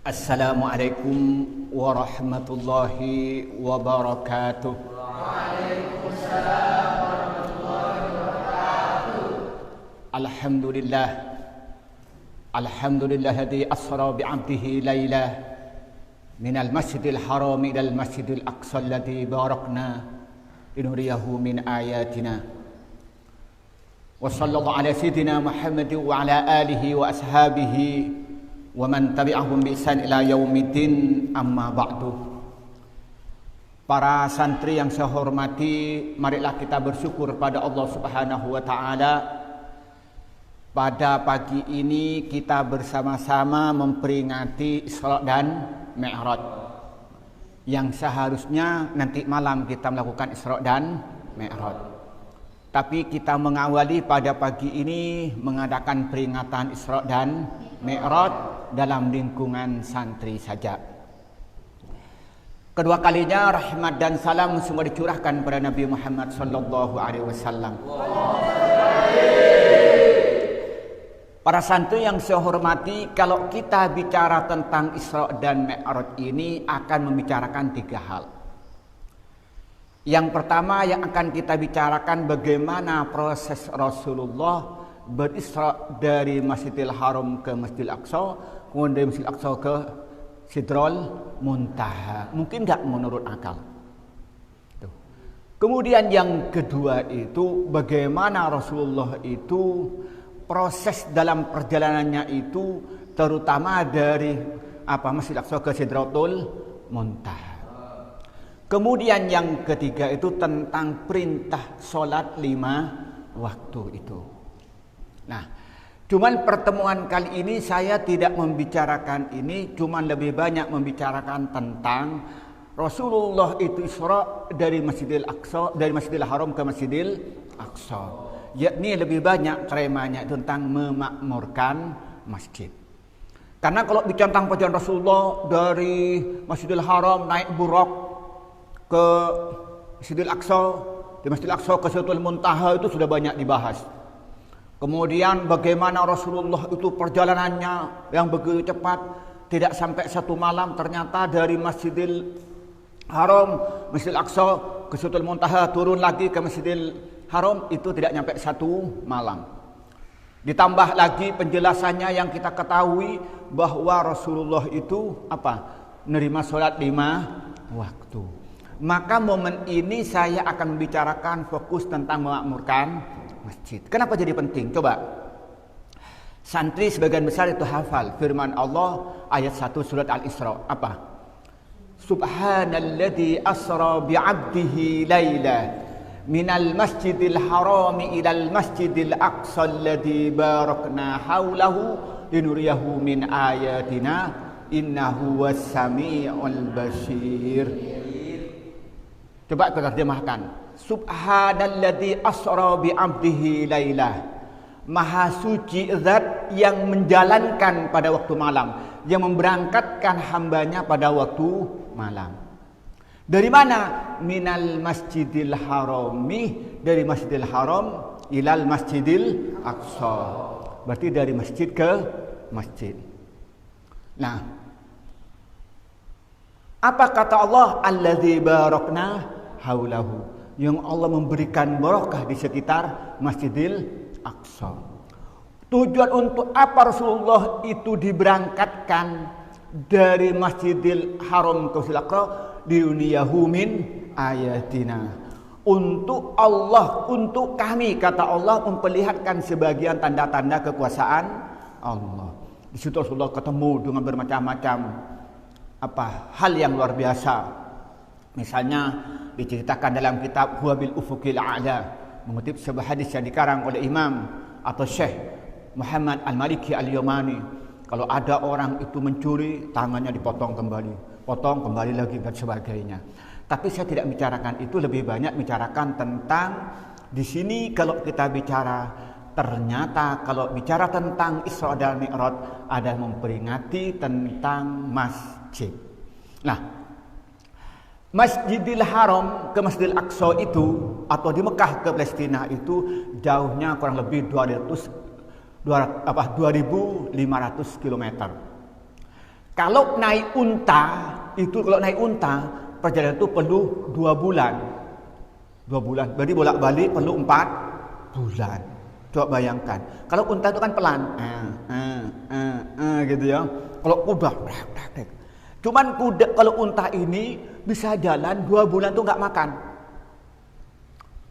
Assalamualaikum warahmatullahi wabarakatuh. Waalaikumsalam warahmatullahi wabarakatuh. Alhamdulillah. Alhamdulillahladzi asra bi'abdihi lailah minal masjidil haram ilal masjidil aqsa alladzi barakna linuriyahu min ayatina. Wa sallallahu ala sayyidina Muhammad wa ala alihi wa ashabihi wa man tabi'ahum bi ihsan ila yaumiddin, amma ba'du. Para santri yang saya hormati, marilah kita bersyukur pada Allah Subhanahu wa taala. Pada pagi ini kita bersama-sama memperingati Isra dan Mi'raj. Yang seharusnya nanti malam kita melakukan Isra dan Mi'raj. Tapi kita mengawali pada pagi ini mengadakan peringatan Isra dan Mi'raj dalam lingkungan santri saja. Kedua kalinya rahmat dan salam semua dicurahkan pada Nabi Muhammad sallallahu alaihi wasallam. Para santri yang saya hormati, kalau kita bicara tentang Isra dan Mi'raj ini akan membicarakan tiga hal. Yang pertama yang akan kita bicarakan bagaimana proses Rasulullah berisra dari Masjidil Haram ke Masjidil Aqsa, kemudian dari Masjidil Aqsa ke Sidratul Muntaha. Mungkin enggak menurut akal. Tuh. Kemudian yang kedua itu bagaimana Rasulullah itu proses dalam perjalanannya itu terutama dari Masjidil Aqsa ke Sidratul Muntaha. Kemudian yang ketiga itu tentang perintah sholat 5 waktu itu. Nah, cuman pertemuan kali ini saya tidak membicarakan ini, cuman lebih banyak membicarakan tentang Rasulullah itu Isra dari Masjidil Aqsa, dari Masjidil Haram ke Masjidil Aqsa. Yakni lebih banyak temanya tentang memakmurkan masjid. Karena kalau bicara tentang perjalanan Rasulullah dari Masjidil Haram naik buraq ke Masjidil Aqsa, di Masjidil Aqsa ke Sidratul Muntaha itu sudah banyak dibahas. Kemudian bagaimana Rasulullah itu perjalanannya yang begitu cepat, tidak sampai satu malam, ternyata dari Masjidil Haram, Masjidil Aqsa ke Sidratul Muntaha turun lagi ke Masjidil Haram itu tidak sampai satu malam. Ditambah lagi penjelasannya yang kita ketahui bahwa Rasulullah itu menerima sholat 5 waktu. Maka momen ini saya akan membicarakan fokus tentang memakmurkan masjid. Kenapa jadi penting? Coba. Santri sebagian besar itu hafal firman Allah ayat 1 surat Al-Isra. Apa? Subhanalladzi asra bi'abdihi laila minal masjidil harami ilal masjidil aqsa alladzi barakna haulahu linuriyahu min ayatina innahu was-sami'ul basir. Coba kita terjemahkan. Subhanalladzi asra bi'abdihi lailah. Maha suci zat yang menjalankan pada waktu malam, yang memberangkatkan hambanya pada waktu malam. Dari mana? Minal masjidil harami, dari Masjidil Haram ilal masjidil aqsa. Berarti dari masjid ke masjid. Nah, apa kata Allah? Alladzi barakna haulahu, yang Allah memberikan barakah di sekitar Masjidil Aqsa. Tujuan untuk apa Rasulullah itu diberangkatkan dari Masjidil Haram ke Masjidil Aqsa? Diyuniyahu min ayatina. Untuk Allah, untuk kami, kata Allah, memperlihatkan sebagian tanda-tanda kekuasaan Allah. Di situ Rasulullah ketemu dengan bermacam-macam hal yang luar biasa. Misalnya diceritakan dalam kitab Huwabil Ufuqil A'la, mengutip sebuah hadis yang dikarang oleh Imam atau Syekh Muhammad Al-Maliki Al-Yamani. Kalau ada orang itu mencuri, tangannya dipotong kembali, potong kembali lagi dan sebagainya. Tapi saya tidak bicarakan itu, lebih banyak bicarakan tentang di sini kalau kita bicara, ternyata kalau bicara tentang Isra dan Mi'raj ada memperingati tentang masjid. Nah, Masjidil Haram ke Masjidil Aqsa itu, atau di Mekah ke Palestina itu jauhnya kurang lebih 2.500 km. Kalau naik unta, perjalanan itu perlu 2 bulan. 2 bulan, berarti bolak-balik perlu 4 bulan. Coba bayangkan, kalau unta itu kan pelan, gitu ya. Kalau kuda, cuman kalau unta ini bisa jalan 2 bulan tuh nggak makan.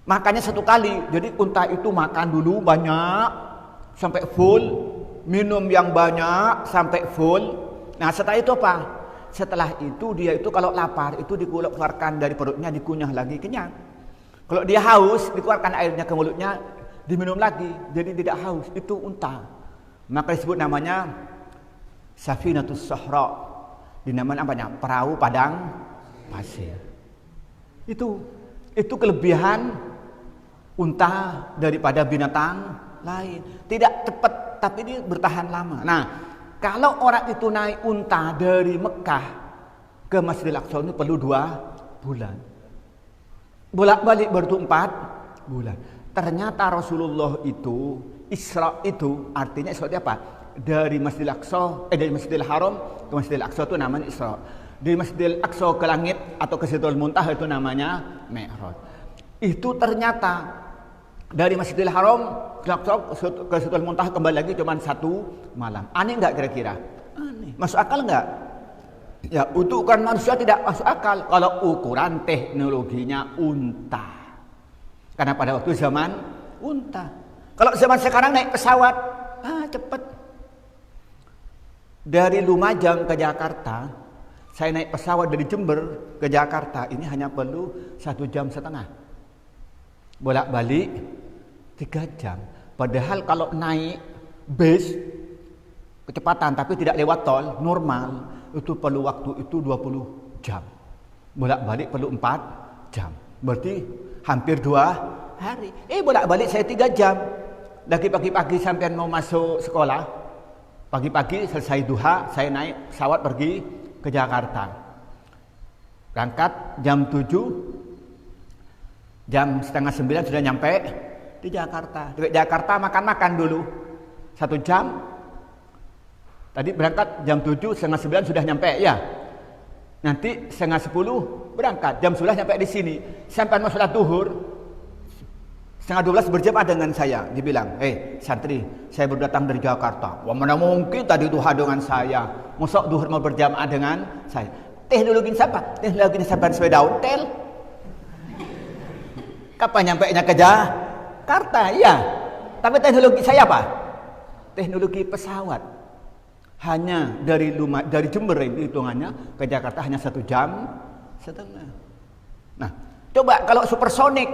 Makannya 1 kali, jadi unta itu makan dulu banyak sampai full, minum yang banyak sampai full. Nah setelah itu apa? Setelah itu dia itu kalau lapar itu dikeluarkan dari perutnya, dikunyah lagi, kenyang. Kalau dia haus dikeluarkan airnya ke mulutnya, diminum lagi, jadi tidak haus. Itu unta. Maka disebut namanya Safinatus Sahra. Dinamakan apanya? Perahu padang pasir. Itu kelebihan unta daripada binatang lain. Tidak cepat, tapi dia bertahan lama. Nah, kalau orang itu naik unta dari Mekah ke Masjidil Aqsa ini perlu 2 bulan. Bolak-balik baru 4 bulan. Ternyata Rasulullah itu Isra itu artinya Isra itu apa? Dari Masjidil Aqsa, dari Masjidil Haram ke Masjidil Aqsa itu namanya Isra. Dari Masjidil Aqsa ke langit atau ke Sidratul Muntaha itu namanya Mi'raj. Itu ternyata dari Masjidil Haram ke Sidratul Muntaha kembali lagi cuma 1 malam. Aneh enggak kira-kira? Aneh. Masuk akal enggak? Ya, untuk ukuran manusia tidak masuk akal kalau ukuran teknologinya unta. Karena pada waktu zaman unta. Kalau zaman sekarang naik pesawat, cepat. Dari Lumajang ke Jakarta, saya naik pesawat dari Jember ke Jakarta, ini hanya perlu 1,5 jam. Bolak-balik 3 jam. Padahal kalau naik bis kecepatan tapi tidak lewat tol normal itu perlu waktu itu 20 jam. Bolak-balik perlu 4 jam. Berarti hampir 2 hari. Bolak-balik saya 3 jam. Lagi pagi-pagi sampai mau masuk sekolah. Pagi-pagi selesai duha, saya naik pesawat pergi ke Jakarta. Berangkat jam 7, jam 8:30 sudah nyampe di Jakarta. Di Jakarta makan-makan dulu 1 jam. Tadi berangkat jam 7, 8:30 sudah nyampe ya. Nanti 9:30 berangkat, jam 11 nyampe di sini. Sampai mau sholat duhur, 11:30 berjamaah dengan saya. Dibilang, santri, saya baru datang dari Jakarta. Wah, mana mungkin tadi duha dengan saya. Masa duhur mau berjamaah dengan saya. Teknologi siapa? Teknologi sampai sepeda hotel. Kapan nyampainya ke Jakarta? Iya. Tapi teknologi saya apa? Teknologi pesawat. Hanya dari Jember itu hitungannya ke Jakarta hanya 1,5 jam. Nah, coba kalau supersonik,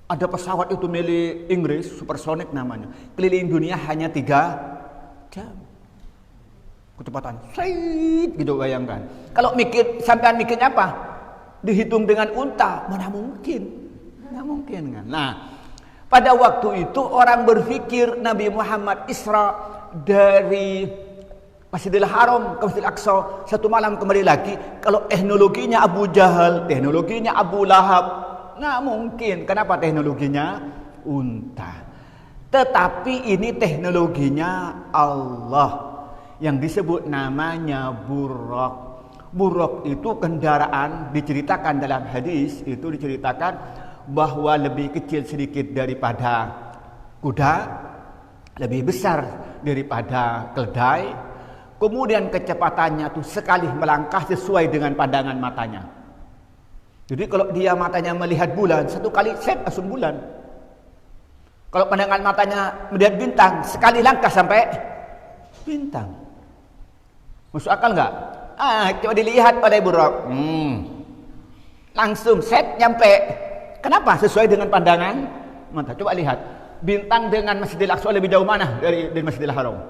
ada pesawat itu milik Inggris, supersonik namanya, keliling dunia hanya 3 jam. Kecepatan, gitu bayangkan. Kalau sampean mikirnya apa? Dihitung dengan unta, mana mungkin? Nggak mungkin kan. Nah, pada waktu itu orang berpikir Nabi Muhammad Isra dari Masjidil Haram ke Masjidil Aqsa 1 malam kembali lagi. Kalau teknologinya Abu Jahal, teknologinya Abu Lahab, nggak mungkin. Kenapa teknologinya unta? Tetapi ini teknologinya Allah yang disebut namanya buraq. Buraq itu kendaraan, diceritakan dalam hadis itu diceritakan bahwa lebih kecil sedikit daripada kuda, lebih besar daripada keledai, kemudian kecepatannya tuh sekali melangkah sesuai dengan pandangan matanya. Jadi kalau dia matanya melihat bulan, 1 kali langsung bulan. Kalau pandangan matanya melihat bintang, sekali langkah sampai bintang. Masuk akal nggak? Coba dilihat oleh buraq. Langsung nyampe. Kenapa? Sesuai dengan pandangan mata. Coba lihat. Bintang dengan Masjidil Aqsa lebih jauh mana dari Masjidil Haram?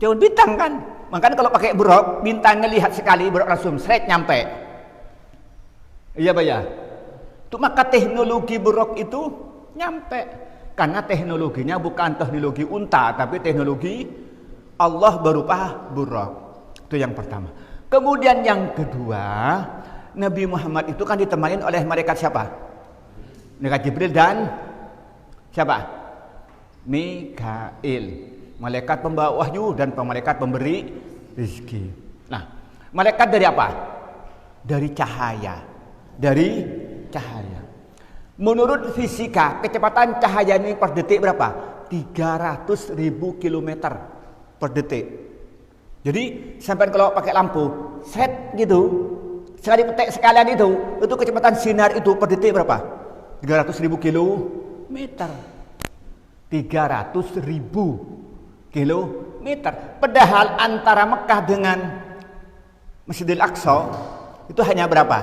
Jauh bintang kan? Makanya kalau pakai buraq, bintang ngelihat sekali, buraq langsung nyampe. Iya Pak ya. Itu maka teknologi buraq itu nyampe. Karena teknologinya bukan teknologi unta, tapi teknologi Allah berupa buraq. Itu yang pertama. Kemudian yang kedua, Nabi Muhammad itu kan ditemani oleh malaikat siapa? Malaikat Jibril dan siapa? Mikail. Malaikat pembawa wahyu dan malaikat pemberi rizki. Nah, malaikat dari apa? Dari cahaya. Dari cahaya. Menurut fisika, kecepatan cahaya ini per detik berapa? 300.000 km per detik. Jadi sampai kalau pakai lampu set gitu, sekali petik sekalian itu kecepatan sinar itu per detik berapa? 300.000 km. 300.000 kilometer. Padahal antara Mekah dengan Masjidil Aqsa itu hanya berapa?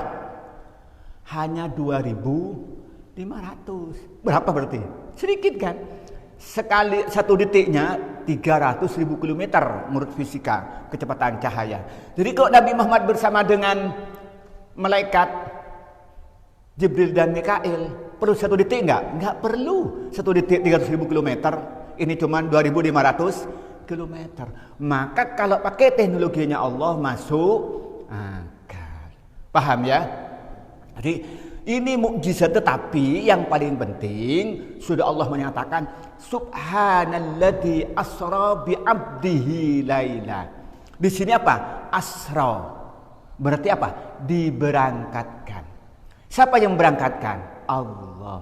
Hanya 2.500. Berapa berarti? Sedikit kan? Sekali satu detiknya 300.000 kilometer menurut fisika kecepatan cahaya. Jadi kalau Nabi Muhammad bersama dengan malaikat Jibril dan Mikail perlu satu detik enggak? Enggak perlu satu detik 300.000 kilometer. Ini cuma 2.500 kilometer. Maka kalau pakai teknologinya Allah masuk akal. Paham ya? Jadi ini mukjizat, tetapi yang paling penting sudah Allah menyatakan subhanalladzi asra bi 'abdihi laila. Di sini apa? Asra. Berarti apa? Diberangkatkan. Siapa yang berangkatkan? Allah.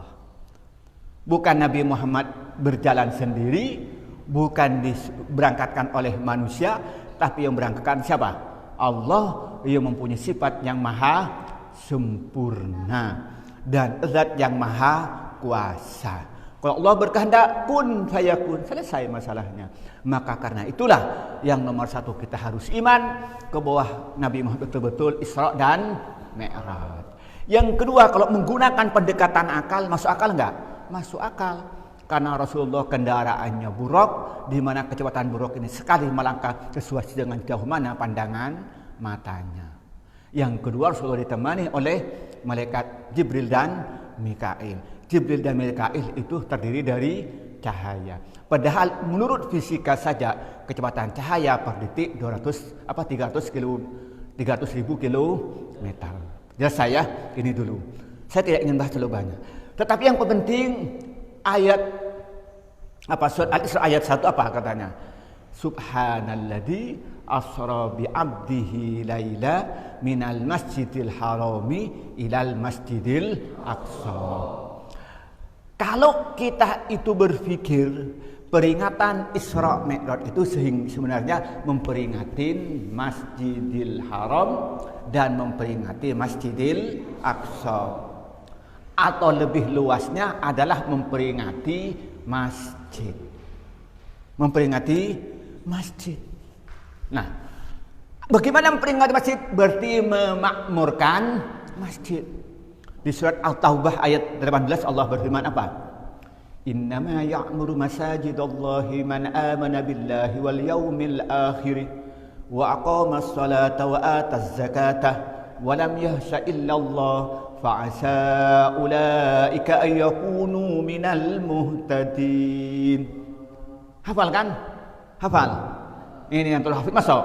Bukan Nabi Muhammad berjalan sendiri, bukan diberangkatkan oleh manusia, tapi yang berangkatkan siapa? Allah yang mempunyai sifat yang maha sempurna dan zat yang maha kuasa. Kalau Allah berkehendak kun fayakun, selesai masalahnya. Maka karena itulah yang nomor satu kita harus iman ke bawah Nabi Muhammad betul-betul Isra dan Mi'raj. Yang kedua, kalau menggunakan pendekatan akal, masuk akal enggak? Masuk akal. Karena Rasulullah kendaraannya buruk, di mana kecepatan buruk ini sekali melangkah sesuai dengan jauh mana pandangan matanya. Yang kedua, Rasulullah ditemani oleh malaikat Jibril dan Mikail. Jibril dan Mikail itu terdiri dari cahaya. Padahal menurut fisika saja kecepatan cahaya per detik 300.000 kilometer. Jelas saya ini dulu. Saya tidak ingin bahas terlalu banyak. Tetapi yang penting ayat surat Al-Isra ayat 1 apa katanya? Subhanalladzi asra bi 'abdihi laila minal masjidil harami ilal masjidil aqsa. Kalau kita itu berpikir peringatan Isra Mi'raj itu sebenarnya memperingati Masjidil Haram dan memperingati Masjidil Aqsa. Atau lebih luasnya adalah memperingati masjid. Memperingati masjid. Nah, bagaimana memperingati masjid? Berarti memakmurkan masjid. Di surat At-Taubah ayat 18 Allah berfirman apa? Innama ya'muru masajidallahi man amana billahi wal yawmil akhir wa aqamas salata wa ataz zakata wa lam yahsha illallah fa'asa ulaika ay yakunu minal muhtadin. Hafal kan? Hafal. Ini yang telah hafid masuk.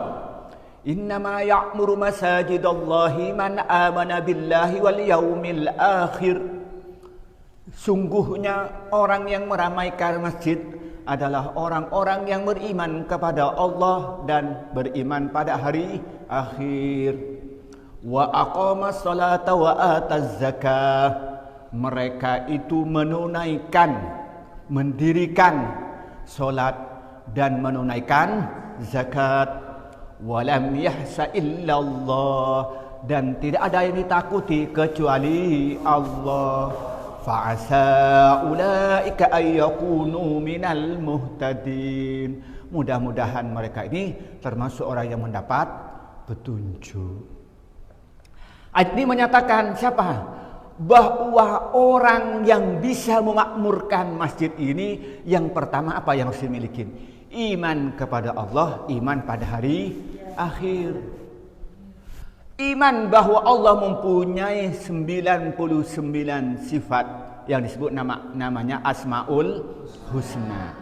Innama ya'muru masajidallahi man amana billahi wal yaumil akhir. Sungguhnya orang yang meramaikan masjid adalah orang-orang yang beriman kepada Allah dan beriman pada hari akhir. Wa aqamas salata wa ataz zakah. Mereka itu menunaikan, mendirikan salat dan menunaikan zakat. Walam yahsa illallah, dan tidak ada yang ditakuti kecuali Allah. Fa'asa ulaika ay yakunu minal muhtadin. Mudah-mudahan mereka ini termasuk orang yang mendapat petunjuk. Ayat ini menyatakan siapa? Bahwa orang yang bisa memakmurkan masjid ini, yang pertama apa yang harus dimiliki? Iman kepada Allah, iman pada hari akhir. Iman bahwa Allah mempunyai 99 sifat yang disebut namanya Asmaul Husna.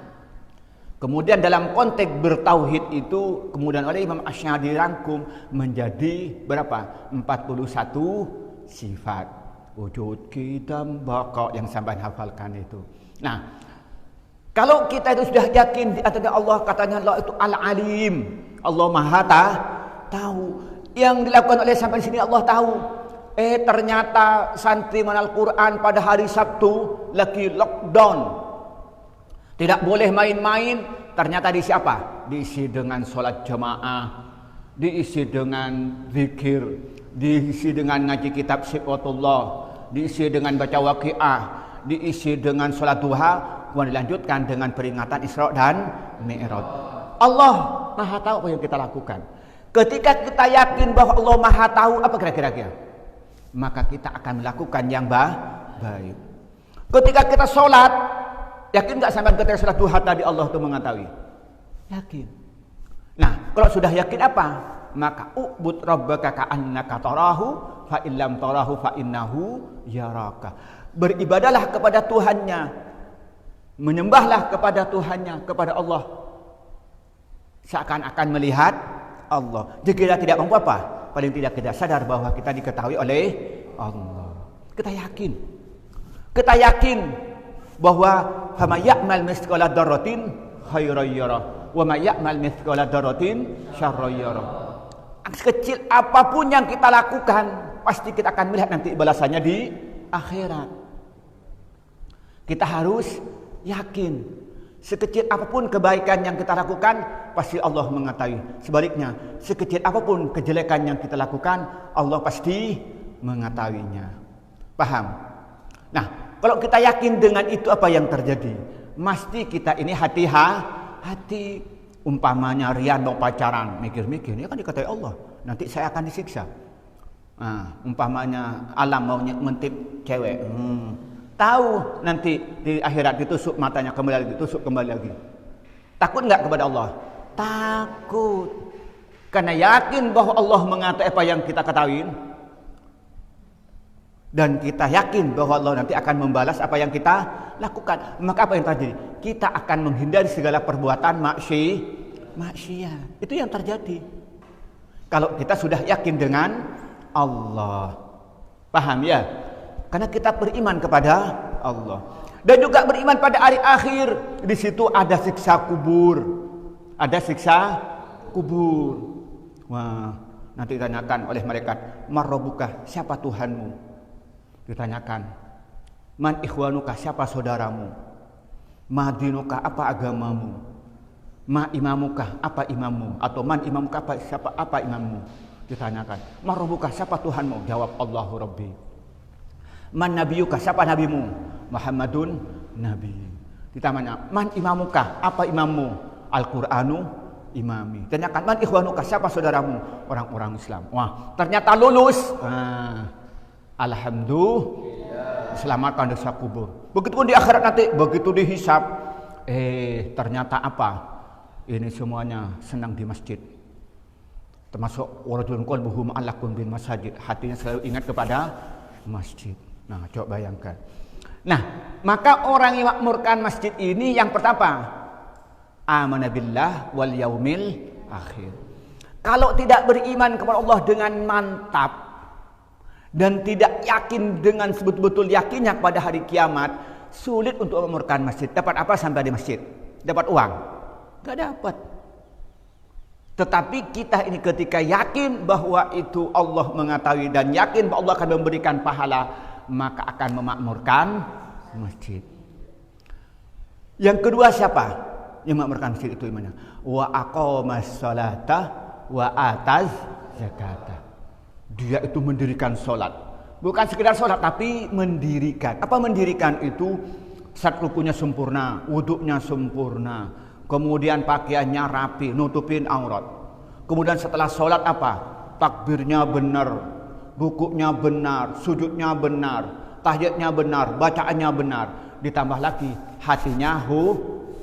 Kemudian dalam konteks bertauhid itu kemudian oleh Imam Asy'ari dirangkum menjadi berapa? 41 sifat. Wujud, qidam, baqa yang sampai hafalkan itu. Nah, kalau kita itu sudah yakin di atas Allah, katanya Allah itu Al-Alim, Allah Maha tahu. Yang dilakukan oleh sampai di sini Allah tahu. Ternyata santri menal Quran pada hari Sabtu lagi lockdown. Tidak boleh main-main. Ternyata diisi apa? Diisi dengan sholat jamaah, diisi dengan zikir, diisi dengan ngaji kitab sifatullah, diisi dengan baca waqiah, diisi dengan sholat duha, kemudian dilanjutkan dengan peringatan Isra dan Mi'raj. Allah Maha tahu apa yang kita lakukan. Ketika kita yakin bahwa Allah Maha tahu, apa kira-kira? Maka kita akan melakukan yang baik. Ketika kita sholat, yakin nggak sampai ketika sholat duha tadi Allah itu mengetahui? Yakin. Nah, kalau sudah yakin apa? Maka ubud rabbaka ka'annaka tarahu fa illam tarahu fa innahu yaraka. Beribadahlah kepada Tuhannya. Menyembahlah kepada Tuhannya, kepada Allah. Seakan-akan melihat Allah. Jika kita tidak mampu apa? Paling tidak kita sadar bahwa kita diketahui oleh Allah. Kita yakin bahwa fama ya'mal mithqala dzarratin khairan yarah wa ma ya'mal mithqala dzarratin syarran yarah. Sekecil apapun yang kita lakukan, pasti kita akan melihat nanti balasannya di akhirat. Kita harus yakin. Sekecil apapun kebaikan yang kita lakukan, pasti Allah mengetahui. Sebaliknya, sekecil apapun kejelekan yang kita lakukan, Allah pasti mengetahuinya. Paham? Nah, kalau kita yakin dengan itu apa yang terjadi? Mesti kita ini hati. Umpamanya Rian mau pacaran, mikir-mikir, ini kan dikatai Allah, nanti saya akan disiksa. Umpamanya Alam mau ngintip cewek, tahu nanti di akhirat ditusuk matanya kembali lagi. Takut nggak kepada Allah? Takut. Karena yakin bahwa Allah mengetahui apa yang kita ketahui. Dan kita yakin bahwa Allah nanti akan membalas apa yang kita lakukan. Maka apa yang terjadi? Kita akan menghindari segala perbuatan maksiat. Itu yang terjadi. Kalau kita sudah yakin dengan Allah. Paham ya? Karena kita beriman kepada Allah. Dan juga beriman pada hari akhir. Di situ ada siksa kubur. Wah, nanti ditanyakan oleh malaikat, "Marrabbuka?" Siapa Tuhanmu? Ditanyakan, "Man ikhwanuka?" Siapa saudaramu? "Ma dinuka?" Apa agamamu? "Ma imamuka?" Apa imammu? Atau "Man imamuka?" Apa imammu? Ditanyakan, "Marrabbuka?" Siapa Tuhanmu? Jawab, "Allahu Rabbi." "Man nabiyuka?" Siapa nabimu? "Muhammadun nabi." Ditanya, "Man imamuka?" Apa imammu? "Al-Qur'anu imami." Tanyakan, "Man ikhwanuka?" Siapa saudaramu? Orang-orang Islam. Wah, ternyata lulus. Alhamdulillah, selamatkan dosa kubur. Begitupun di akhirat nanti, begitu dihisab, ternyata apa? Ini semuanya senang di masjid. Termasuk warajulun qalbuhu mu'allaqun bil masajid, hatinya selalu ingat kepada masjid. Nah, coba bayangkan. Nah, maka orang yang makmurkan masjid ini yang pertama, amana billah wal yaumil akhir. Kalau tidak beriman kepada Allah dengan mantap dan tidak yakin dengan sebetul-betul yakinnya pada hari kiamat, sulit untuk memakmurkan masjid. Dapat apa sampai di masjid? Dapat uang? Gak dapat. Tetapi kita ini ketika yakin bahwa itu Allah mengetahui dan yakin bahwa Allah akan memberikan pahala, maka akan memakmurkan masjid. Yang kedua siapa yang memakmurkan masjid itu imannya? Wa aqamas salata wa ataz zakata. Dia itu mendirikan sholat. Bukan sekedar sholat, tapi mendirikan. Apa mendirikan itu? Saat rukunya sempurna, wuduknya sempurna, kemudian pakaiannya rapi, nutupin aurat. Kemudian setelah sholat apa? Takbirnya benar, rukuknya benar, sujudnya benar, tahiyatnya benar, bacaannya benar. Ditambah lagi hatinya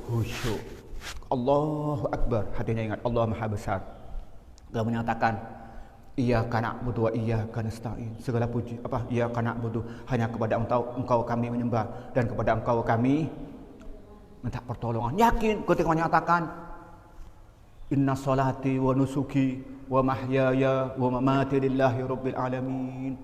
khusyuk. Allahu Akbar, hatinya ingat Allah Maha Besar. Dia menyatakan, Iyyaka na'budu wa iyyaka nasta'in. Segala puji iyyaka na'budu, hanya kepada Engkau kami menyembah dan kepada Engkau kami minta pertolongan. Yakin ketika menyatakan inna salati wa nusuki wa mahyaya wa mamati lillahi rabbil alamin.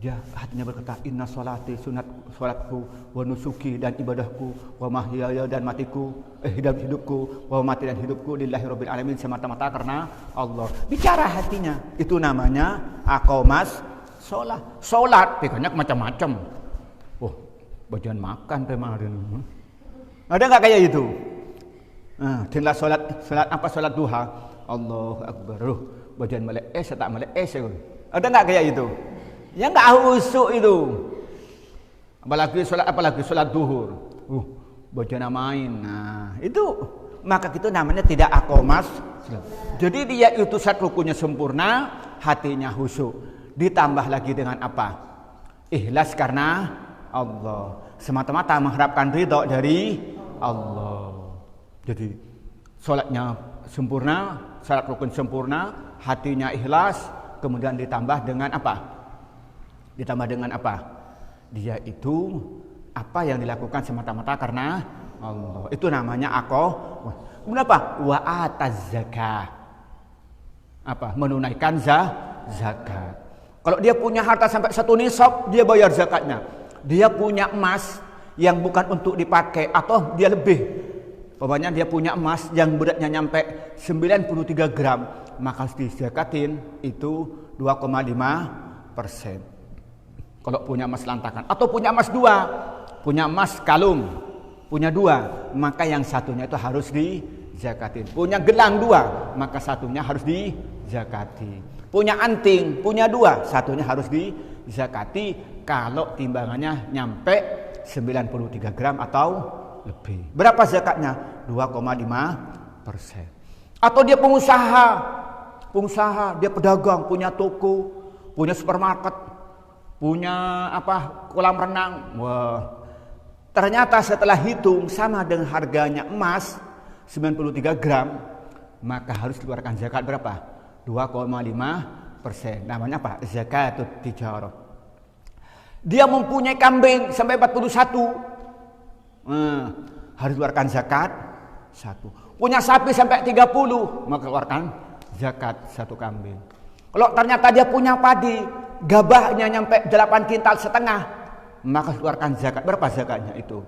Dia hatinya berkata, inna sholati, sunat sholatku, wa nusuki dan ibadahku, wa mahyaya dan matiku, hidupku, wa mati dan hidupku lillahi rabbil alamin, semata-mata karena Allah. Bicara hatinya, itu namanya aqomas sholat. Sholat, pikirnya macam-macam. Oh, bagian makan kemarin. Ada nggak kayak itu? Dinlah sholat apa, sholat duha, Allahu Akbar, bagian melek tak melek ada nggak kayak itu? Ya nggak husuk itu. Apalagi sholat duhur. Bagian main. Nah, itu maka itu namanya tidak aqomas. Jadi dia itu satu rukunnya sempurna, hatinya husuk. Ditambah lagi dengan apa? Ikhlas karena Allah. Semata-mata mengharapkan ridho dari Allah. Jadi sholatnya sempurna, syarat rukun sempurna, hatinya ikhlas, kemudian ditambah dengan apa? Ditambah dengan apa? Dia itu apa yang dilakukan semata-mata karena Allah. Itu namanya aqomas. Kemudian apa? Wa ataz zakah. Apa? Menunaikan zakat. Kalau dia punya harta sampai 1 nisab, dia bayar zakatnya. Dia punya emas yang bukan untuk dipakai atau dia lebih. Pokoknya dia punya emas yang beratnya nyampe 93 gram, maka harus dizakatin itu 2,5%. Kalau punya emas lantakan atau punya emas 2, punya emas kalung, punya 2, maka yang satunya itu harus dizakatin. Punya gelang 2, maka satunya harus dizakati. Punya anting, punya 2, satunya harus dizakati kalau timbangannya nyampe 93 gram atau lebih. Berapa zakatnya? 2,5%. Atau dia pengusaha, dia pedagang, punya toko, punya supermarket, punya apa, kolam renang. Wah, ternyata setelah hitung sama dengan harganya emas 93 gram, maka harus dikeluarkan zakat berapa? 2,5%. Namanya apa? Zakatut tijarah. Dia mempunyai kambing sampai 41, harus keluarkan zakat 1. Punya sapi sampai 30, maka keluarkan zakat 1 kambing. Kalau ternyata dia punya padi, gabahnya nyampe 8 kintal setengah, maka keluarkan zakat. Berapa zakatnya itu?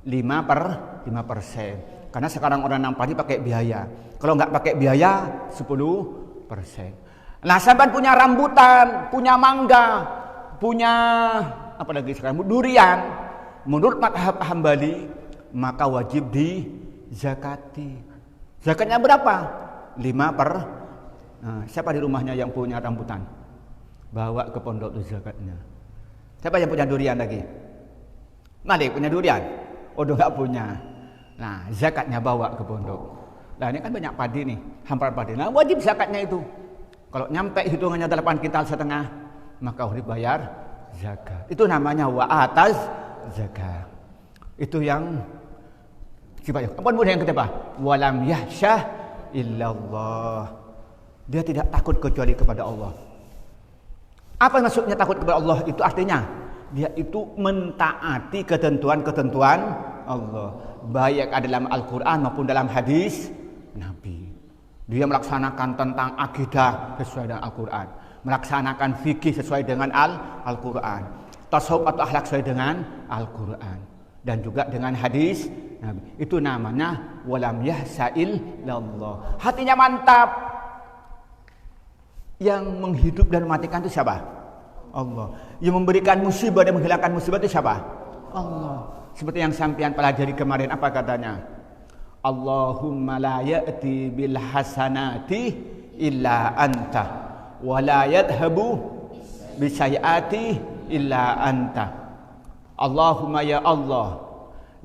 5%. Karena sekarang orang nanam padi pakai biaya. Kalau nggak pakai biaya 10%. Nah, sampai punya rambutan, punya mangga, punya apa lagi sekarang? Durian. Menurut mazhab Hambali, maka wajib dizakati. Zakatnya berapa? 5%. Nah, siapa di rumahnya yang punya rambutan? Bawa ke pondok itu zakatnya. Siapa yang punya durian lagi? Malik punya durian? Oh, enggak punya. Nah, zakatnya bawa ke pondok. Nah, ini kan banyak padi nih, hamparan padi. Nah, wajib zakatnya itu. Kalau nyampe hitungannya 8 kintal setengah, maka wajib bayar zakat. Itu namanya wa ataz zakat. Itu yang sifatnya. Kemudian yang ketiga, walam yahsyah illallah. Dia tidak takut kecuali kepada Allah. Apa maksudnya takut kepada Allah? Itu artinya dia itu mentaati ketentuan-ketentuan Allah, baik dalam Al-Quran maupun dalam hadis Nabi. Dia melaksanakan tentang akidah sesuai dengan Al-Quran, melaksanakan fikih sesuai dengan Al-Quran, tasawuf atau akhlak sesuai dengan Al-Quran, dan juga dengan hadis Nabi. Itu namanya walam yahsa'il lallah. Hatinya mantap. Yang menghidup dan mematikan itu siapa? Allah. Yang memberikan musibah dan menghilangkan musibah itu siapa? Allah. Seperti yang sampean pelajari kemarin, apa katanya? Allahumma la ya'ti bil hasanati illa anta wa la yadhabu bisayati illa anta. Allahumma ya Allah,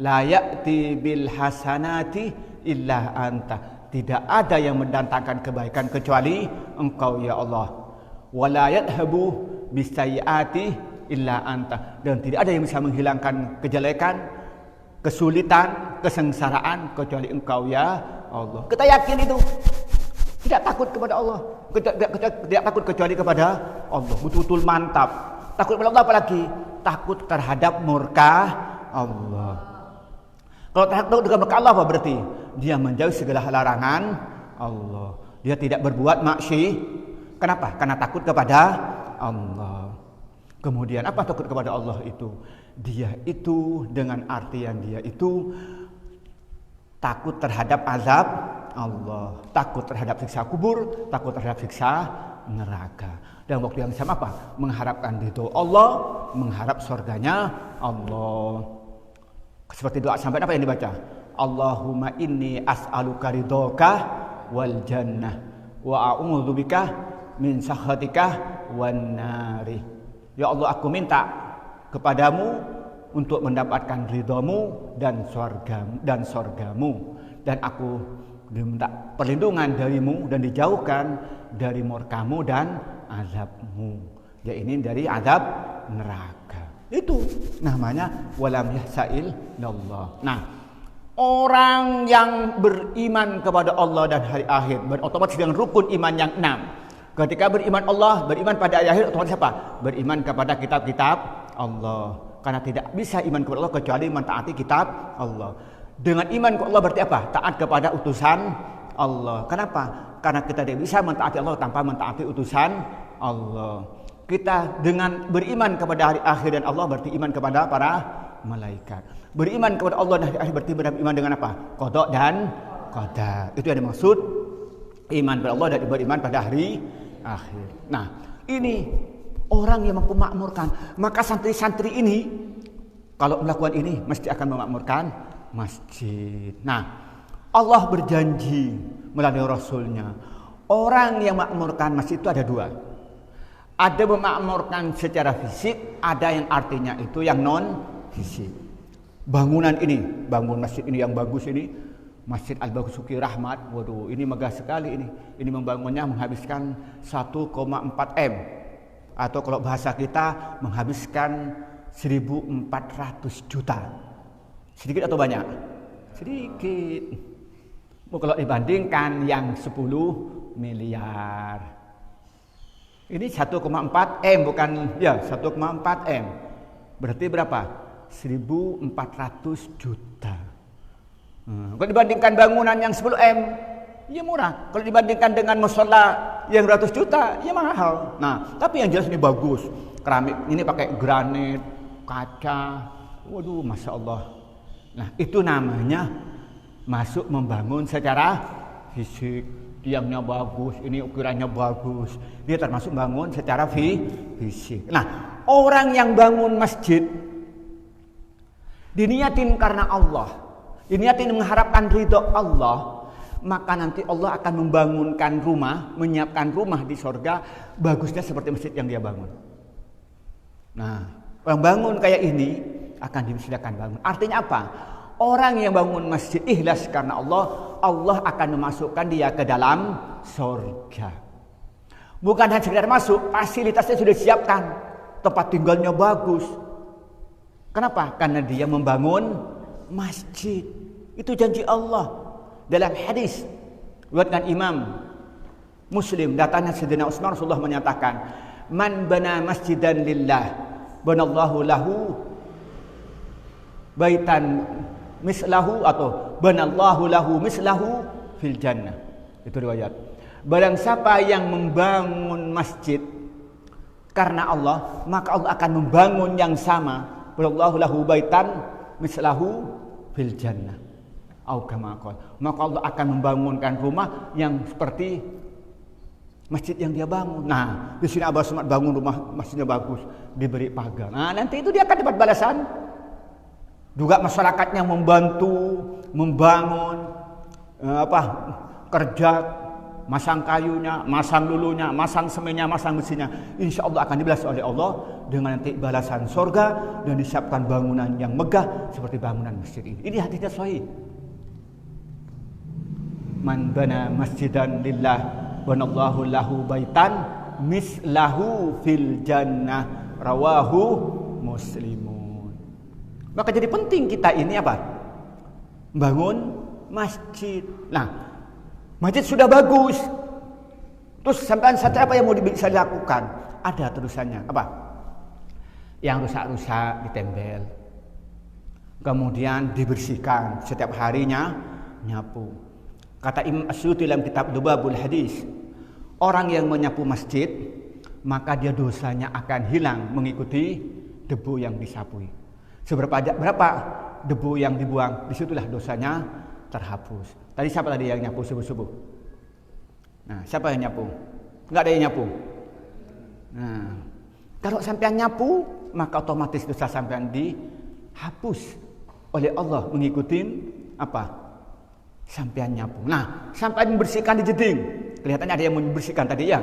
la ya'ti bil hasanati illa anta. Tidak ada yang mendatangkan kebaikan kecuali Engkau ya Allah. Wala yadhabu bisayyiati illa anta. Dan tidak ada yang bisa menghilangkan kejelekan, kesulitan, kesengsaraan kecuali Engkau ya Allah. Kita yakin itu. Tidak takut kepada Allah. Tidak takut kecuali kepada Allah. Betul-betul mantap. Takut kepada Allah apalagi? Takut terhadap murka Allah. Kalau takut dengan murka Allah apa berarti? Dia menjauhi segala larangan Allah. Dia tidak berbuat maksiat. Kenapa? Karena takut kepada Allah. Kemudian apa takut kepada Allah itu? Dia itu dengan artian dia itu takut terhadap azab Allah, takut terhadap siksa kubur, takut terhadap siksa neraka. Dan waktu yang sama apa? Mengharapkan ridho Allah, mengharap surganya Allah. Seperti doa sampai apa yang dibaca? Allahumma inni as'aluka ridhoka wal jannah wa a'udzubika min sakhatika wan nari. Ya Allah, aku minta kepadamu untuk mendapatkan ridhamu dan surgamu, dan aku minta perlindungan darimu dan dijauhkan dari murkamu dan azabmu. Ya, ini dari azab neraka. Itu namanya walam yahsail Allah. Nah, orang yang beriman kepada Allah dan hari akhir otomatis dengan rukun iman yang 6. Ketika beriman Allah, beriman pada hari akhir, otomatis apa? Beriman kepada kitab-kitab Allah. Karena tidak bisa iman kepada Allah kecuali mentaati kitab Allah. Dengan iman kepada Allah berarti apa? Taat kepada utusan Allah. Kenapa? Karena kita tidak bisa mentaati Allah tanpa mentaati utusan Allah. Kita dengan beriman kepada hari akhir dan Allah berarti iman kepada para malaikat. Beriman kepada Allah dan hari akhir berarti beriman dengan apa? Qada dan qadar. Itu yang dimaksud iman kepada Allah dan beriman pada hari akhir. Nah, ini orang yang mampu memakmurkan. Maka santri-santri ini kalau melakukan ini mesti akan memakmurkan masjid. Nah, Allah berjanji melalui Rasulnya, orang yang memakmurkan masjid itu ada dua. Ada memakmurkan secara fisik, ada yang artinya itu yang non fisik. Bangunan ini, bangun masjid ini yang bagus ini, Masjid Al-Basuki Rahmat, waduh, ini megah sekali ini. Ini membangunnya menghabiskan 1,4 M. Atau kalau bahasa kita menghabiskan 1.400 juta. Sedikit atau banyak? Sedikit. Kalau dibandingkan yang 10 miliar. Ini 1,4 M bukan, ya 1,4 M. Berarti berapa? 1.400 juta. Kalau dibandingkan bangunan yang 10 M, ya murah. Kalau dibandingkan dengan mushola yang 100 juta, ya mahal. Nah, tapi yang jelas ini bagus. Keramik ini pakai granit, kaca. Waduh, Masya Allah. Nah, itu namanya masuk membangun secara fisik. Tiangnya bagus, ini ukurannya bagus. Dia termasuk bangun secara fisik. Nah, orang yang bangun masjid diniatin karena Allah, diniatin mengharapkan ridho Allah, maka nanti Allah akan membangunkan rumah, menyiapkan rumah di surga bagusnya seperti masjid yang dia bangun. Nah, orang bangun kayak ini akan dipersilakan bangun. Artinya apa? Orang yang bangun masjid ikhlas karena Allah, Allah akan memasukkan dia ke dalam surga. Bukan hanya sekedar masuk, fasilitasnya sudah disiapkan, tempat tinggalnya bagus. Kenapa? Karena dia membangun masjid. Itu janji Allah. Dalam hadis riwayat Imam Muslim, datangnya Sayyidina Utsman, Rasulullah menyatakan, "Man bana masjidan lillah, banallahu lahu baitan mislahu atau banallahu lahu mislahu fil jannah." Itu riwayat. Barang siapa yang membangun masjid karena Allah, maka Allah akan membangun yang sama, banallahu lahu baitan mislahu fil jannah. Maka Allah akan membangunkan rumah yang seperti masjid yang dia bangun. Nah, di sini Abah Somad bangun rumah masjidnya bagus, diberi pagar. Nah, nanti itu dia akan dapat balasan. Juga masyarakatnya membantu, membangun, kerja, masang kayunya, masang lulunya, masang semennya, masang besinya. Insya Allah akan dibalas oleh Allah dengan nanti balasan surga dan disiapkan bangunan yang megah seperti bangunan masjid ini. Ini hadisnya sahih. Man bana masjidan lillah banallahu lahu baitan mislahu fil jannah, rawahu Muslimun. Maka jadi penting kita ini apa? Bangun masjid. Nah, masjid sudah bagus. Terus sampai saat apa yang mau bisa dilakukan? Ada terusannya. Apa? Yang rusak-rusak ditempel. Kemudian dibersihkan setiap harinya, nyapu. Kata Imam Asyuti dalam kitab Dubabul Hadis, orang yang menyapu masjid maka dia dosanya akan hilang mengikuti debu yang disapui. Berapa debu yang dibuang, disitulah dosanya terhapus. Tadi siapa tadi yang nyapu subuh-subuh? Nah, siapa yang nyapu? Enggak ada yang nyapu. Nah, kalau sampean nyapu, maka otomatis dosa sampean dihapus oleh Allah mengikuti apa? Sampean nyapu. Nah, sampean membersihkan di jeding. Kelihatannya ada yang membersihkan tadi ya.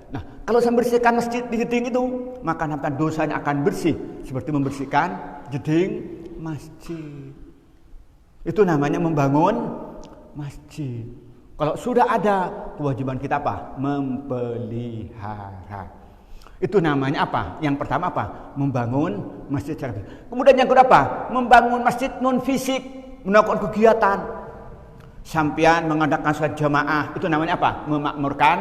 Nah, kalau saya membersihkan masjid di jeding itu, maka sampean dosanya akan bersih seperti membersihkan jeding masjid. Itu namanya membangun masjid. Kalau sudah ada, kewajiban kita apa? Memelihara. Itu namanya apa? Yang pertama apa? Membangun masjid secara fisik. Kemudian yang kedua apa? Membangun masjid non fisik, melakukan kegiatan. Sampean mengadakan sholat jamaah, itu namanya apa? Memakmurkan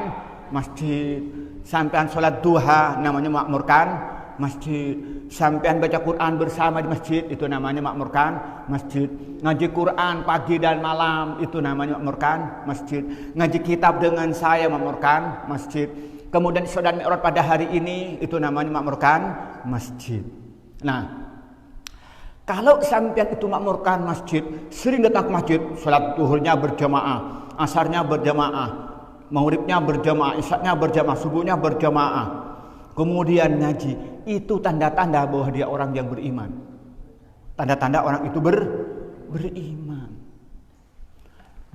masjid. Sampean sholat duha, namanya memakmurkan masjid. Sampean baca Quran bersama di masjid, itu namanya makmurkan masjid. Ngaji Quran pagi dan malam, itu namanya makmurkan masjid. Ngaji kitab dengan saya, makmurkan masjid. Kemudian Isra dan Mi'raj pada hari ini, itu namanya makmurkan masjid. Nah, kalau sampean itu makmurkan masjid, sering datang ke masjid, sholat duhurnya berjamaah, asarnya berjamaah, maghribnya berjamaah, isyaknya berjamaah, subuhnya berjamaah, kemudian ngaji, itu tanda-tanda bahwa dia orang yang beriman. Tanda-tanda orang itu beriman.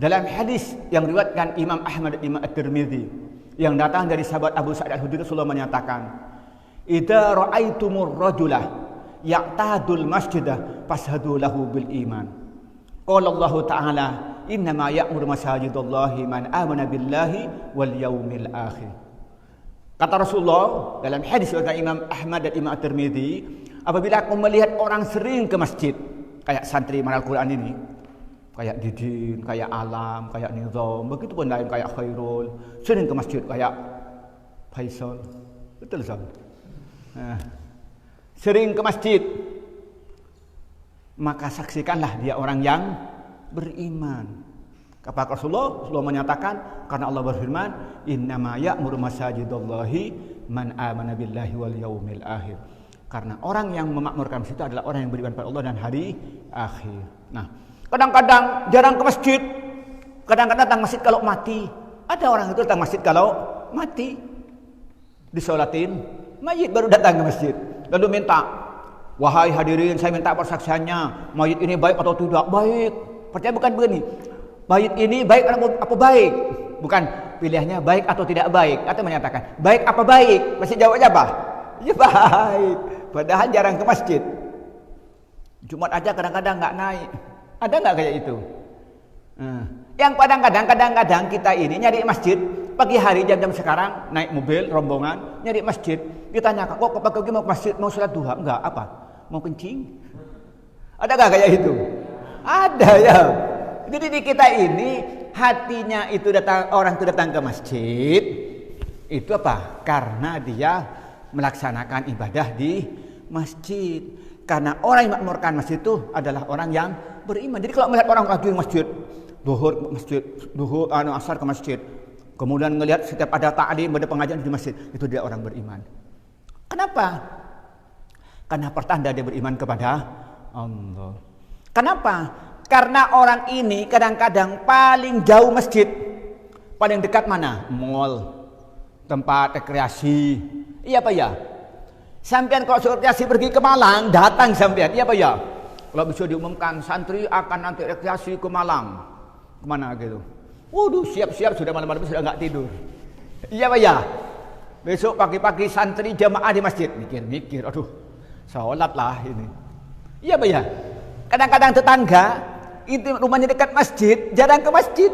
Dalam hadis yang diriwayatkan Imam Ahmad dan Imam At-Tirmidzi yang datang dari sahabat Abu Sa'id Al-Khudri, Rasulullah menyatakan, "Idza ra'aitumur rajulah ya'tadul masjidah fashhadu lahu bil iman." Qala Allah Ta'ala, "Innama ya'muru masajidallahi man amana billahi wal yaumil akhir." Kata Rasulullah dalam hadis dari Imam Ahmad dan Imam At-Tirmidzi, apabila aku melihat orang sering ke masjid, kayak santri Al Quran ini, kayak Didin, kayak Alam, kayak Nizam, begitu pun lain kayak Khairul, sering ke masjid kayak Faisal, betul Sam? Nah, sering ke masjid, maka saksikanlah dia orang yang beriman. Kata Rasulullah menyatakan, karena Allah berfirman, "Innama ya'muru masajidallahi man amana billahi wal yaumil akhir." Karena orang yang memakmurkan masjid itu adalah orang yang beriman pada Allah dan hari akhir. Nah, kadang-kadang jarang ke masjid. Kadang-kadang datang masjid kalau mati. Ada orang itu datang masjid kalau mati. Disolatin mayit baru datang ke masjid. Lalu minta, "Wahai hadirin, saya minta persaksiannya. Mayit ini baik atau tidak?" Baik. Percaya bukan begini. Mayit ini baik atau apa baik? Bukan pilihannya baik atau tidak baik. Atau menyatakan baik apa baik? Masih jawabnya apa? Ya baik. Padahal jarang ke masjid. Jumat aja kadang-kadang nggak naik. Ada nggak kayak itu? Yang kadang-kadang kita ini nyari masjid pagi hari jam-jam sekarang naik mobil rombongan nyari masjid, ditanya kok pagi mau ke masjid mau sholat duha enggak apa mau kencing? Ada nggak kayak itu? Ada ya. Jadi di kita ini hatinya itu orang itu datang ke masjid itu apa? Karena dia melaksanakan ibadah di masjid. Karena orang yang makmurkan masjid itu adalah orang yang beriman. Jadi kalau melihat orang lagi masjid, duhur, asar ke masjid, kemudian melihat setiap ada ta'lim, ada pengajian di masjid, itu dia orang beriman. Kenapa? Karena pertanda dia beriman kepada Allah. Kenapa? Karena orang ini kadang-kadang paling jauh masjid, paling dekat mana? Mall, tempat rekreasi. Iya apa ya? Sampean kalau suruh rekreasi pergi ke Malang, datang sampean. Iya apa ya? Kalau bisa diumumkan santri akan nanti rekreasi ke Malang, kemana gitu? Waduh, siap-siap sudah malam-malam sudah nggak tidur. Iya apa ya? Besok pagi-pagi santri jamaah di masjid, mikir-mikir, aduh, sholat lah ini. Iya apa ya? Kadang-kadang tetangga itu rumahnya dekat masjid, jarang ke masjid.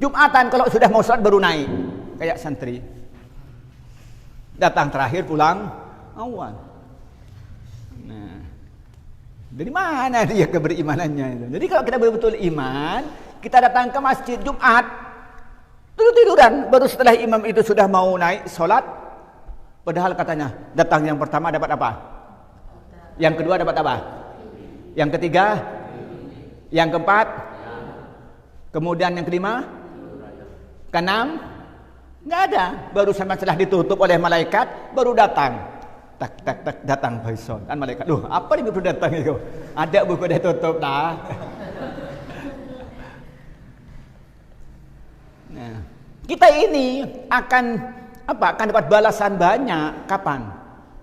Jumatan kalau sudah mau sholat baru naik, kayak santri. Datang terakhir, pulang awal. Nah, dari mana dia keberimanannya itu? Jadi kalau kita betul-betul iman, kita datang ke masjid Jumat, tidur-tiduran, baru setelah imam itu sudah mau naik sholat, padahal katanya datang yang pertama dapat apa? Yang kedua dapat apa? Yang ketiga? Yang keempat? Kemudian yang kelima? Keenam? Enggak ada. Baru sama setelah ditutup oleh malaikat, baru datang. Tak datang Faisal. Kan malaikat, "Duh, apa ini baru datang itu?" Ada buku dah tutup dah. Nah, kita ini akan akan dapat balasan banyak kapan?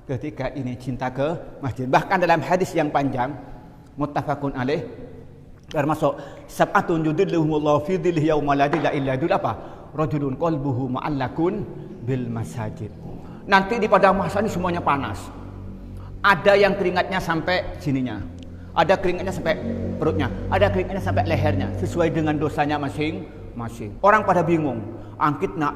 Ketika ini cinta ke masjid. Bahkan dalam hadis yang panjang muttafaqun alaih termasuk sab'atun yudhilluhumullahu fi dhillihi yauma la dhilla illa dhilluh apa? Rajulun qalbuhu mu'allakun bil masajid. Nanti di padang mahsyar ini semuanya panas. Ada yang keringatnya sampai sininya. Ada keringatnya sampai perutnya, ada keringatnya sampai lehernya sesuai dengan dosanya masing-masing. Orang pada bingung. Angkitna,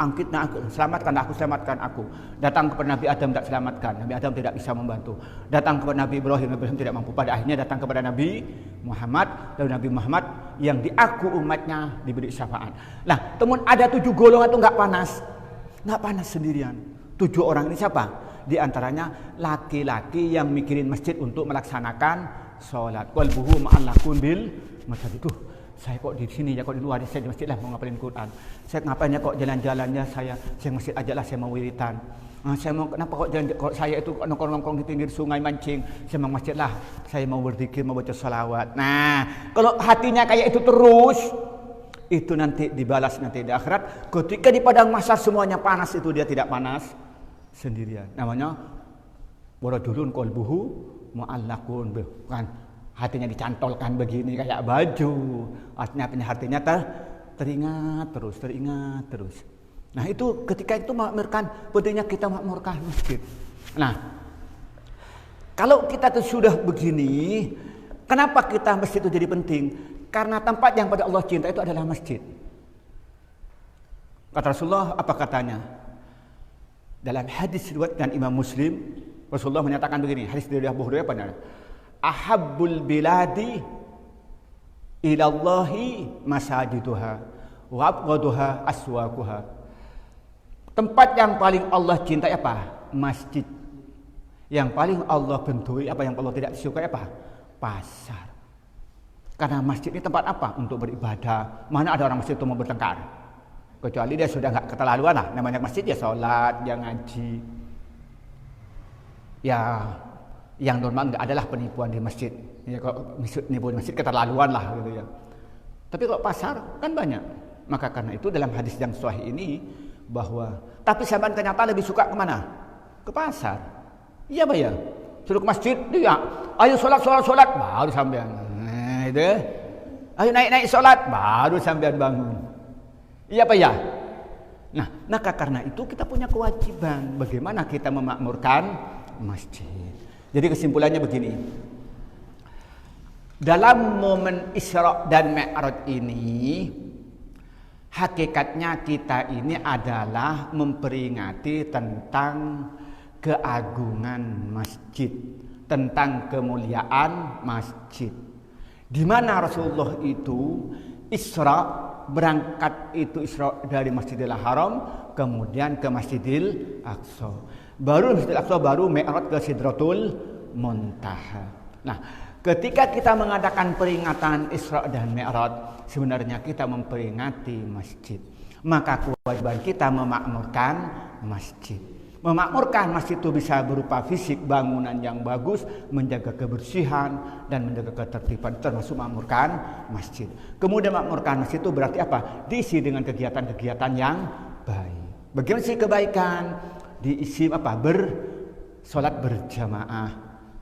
selamatkan aku. Datang kepada Nabi Adam tidak selamatkan. Nabi Adam tidak bisa membantu. Datang kepada Nabi Ibrahim tidak mampu. Pada akhirnya datang kepada Nabi Muhammad. Dan Nabi Muhammad yang diaku umatnya diberi syafaat. Nah, teman ada 7 golongan itu nggak panas sendirian. 7 orang ini siapa? Di antaranya laki-laki yang mikirin masjid untuk melaksanakan sholat. Qalbuhu ma'allakun bil masjid. Saya kok di sini ya, kok di luar, saya di masjid lah mau ngapalin Quran. Saya ngapainnya kok jalan-jalannya saya masjid aja lah, saya mau wiritan. Saya mau kenapa kok jalan, kok saya itu nongkrong-nongkrong di pinggir sungai mancing, saya mau masjid lah, saya mau berzikir, mau baca salawat. Nah, kalau hatinya kayak itu terus, itu nanti dibalas nanti di akhirat. Ketika di padang mahsyar semuanya panas, itu dia tidak panas sendirian. Namanya waradulun qalbuhu mu'allakun bil, kan? Hatinya dicantolkan begini kayak baju. Hatinya teringat terus. Nah, itu ketika itu memakmurkan, pentingnya kita memakmurkan masjid. Nah, kalau kita tuh sudah begini, kenapa kita masjid itu jadi penting? Karena tempat yang pada Allah cinta itu adalah masjid. Kata Rasulullah, apa katanya? Dalam hadis riwayat Imam Muslim, Rasulullah menyatakan begini, hadis dari Abu Hurairah benar. Ahabbul biladi ilallahi masajiduha wa abghaduha aswaquha. Tempat yang paling Allah cintai apa? Masjid. Yang paling Allah bentui apa, yang Allah tidak sukai apa? Pasar. Karena masjid ini tempat apa? Untuk beribadah. Mana ada orang masjid itu mau bertengkar? Kecuali dia sudah enggak keterlaluan lah. Namanya masjid ya salat, ya ngaji. Ya, yang normal enggak adalah penipuan di masjid. Ya, kalau nipu di masjid keterlaluan lah gitu ya. Tapi kalau pasar kan banyak. Maka karena itu dalam hadis yang sahih ini bahwa tapi sampean ternyata lebih suka kemana? Ke pasar. Iya Pak ya. Suruh ke masjid, dia ayo sholat baru sampean. Nah, itu. Ayo naik sholat baru sampean bangun. Iya Pak ya. Nah, maka karena itu kita punya kewajiban bagaimana kita memakmurkan masjid. Jadi kesimpulannya begini. Dalam momen Isra dan Mi'raj ini, hakikatnya kita ini adalah memperingati tentang keagungan masjid, tentang kemuliaan masjid. Di mana Rasulullah itu berangkat dari Masjidil Haram, kemudian ke Masjidil Aqsa. Baru Masjidil Aqsa, baru Mi'raj ke Sidratul Muntaha. Nah, ketika kita mengadakan peringatan Isra dan Mi'raj, sebenarnya kita memperingati masjid. Maka kewajiban kita memakmurkan masjid. Memakmurkan masjid itu bisa berupa fisik, bangunan yang bagus, menjaga kebersihan dan menjaga ketertiban, termasuk memakmurkan masjid. Kemudian memakmurkan masjid itu berarti apa? Diisi dengan kegiatan-kegiatan yang baik. Bagaimana sih kebaikan? Diisi apa? Sholat berjamaah,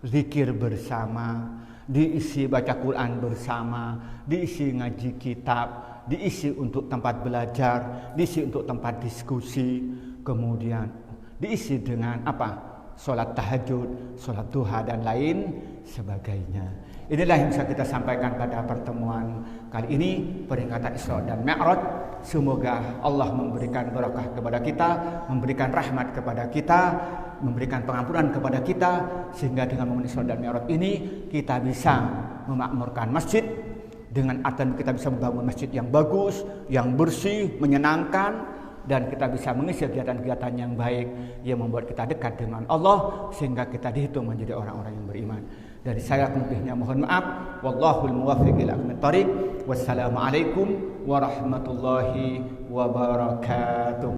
zikir bersama, diisi baca Quran bersama, diisi ngaji kitab, diisi untuk tempat belajar, diisi untuk tempat diskusi, kemudian diisi dengan apa? Sholat tahajud, sholat duha dan lain sebagainya. Inilah yang bisa kita sampaikan pada pertemuan kali ini, peringatan Isra dan Mi'raj. Semoga Allah memberikan berkah kepada kita, memberikan rahmat kepada kita, memberikan pengampunan kepada kita, sehingga dengan momen Isra dan Mi'raj ini kita bisa memakmurkan masjid, dengan artian kita bisa membangun masjid yang bagus, yang bersih, menyenangkan, dan kita bisa mengisi kegiatan-kegiatan yang baik yang membuat kita dekat dengan Allah, sehingga kita dihitung menjadi orang-orang yang beriman. Dari saya lebihnya mohon maaf. Wallahul muwaffiq ila aqwamit thoriq. Wassalamualaikum warahmatullahi wabarakatuh.